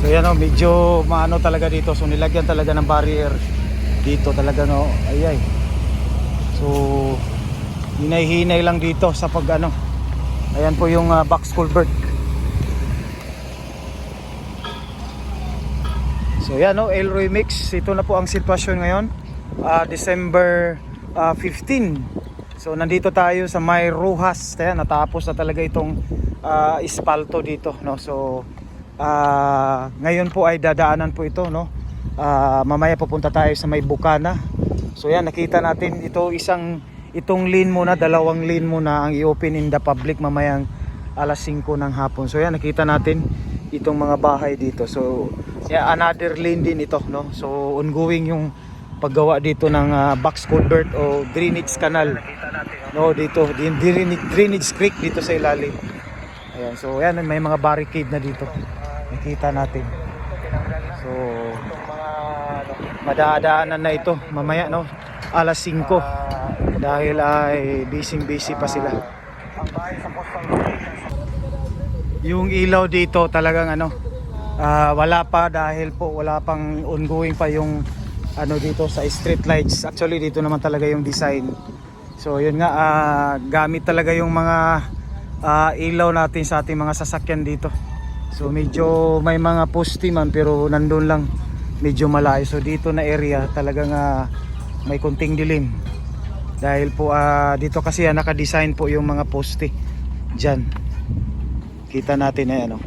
So yan o, medyo maano talaga dito. So nilagyan talaga ng barrier dito talaga, no. Ayay. So hinay-hinay lang dito sa pag ano. Ayan po yung box culvert. So yan o, Elroy Mix. Ito na po ang sitwasyon ngayon, December 15. So nandito tayo sa May Rojas. Ayan, natapos na talaga itong ispalto dito, no. So ngayon po ay dadaanan po ito, no. Mamaya pupunta tayo sa May Bukana. So yan, nakita natin ito, itong lane muna, dalawang lane muna ang i-open in the public mamayang alas 5 ng hapon. So yan, nakita natin itong mga bahay dito. So yeah, another lane din ito, no. So ongoing yung paggawa dito ng box culvert o drainage canal, no, dito drainage creek dito sa ilalim. Ayan, so yan, may mga barricade na dito, nakita natin. So madadaanan na ito mamaya, no, alas 5, dahil ay busy pa sila. Yung ilaw dito talagang ano, wala pa, dahil po wala pang ongoing pa yung ano dito sa street lights. Actually dito naman talaga yung design. So yun nga, gamit talaga yung mga ilaw natin sa ating mga sasakyan dito. So medyo may mga poste man, pero nandun lang, medyo malayo. So dito na area talagang may kunting dilim, dahil po dito kasi naka-design po yung mga poste dyan. Kita natin, ano,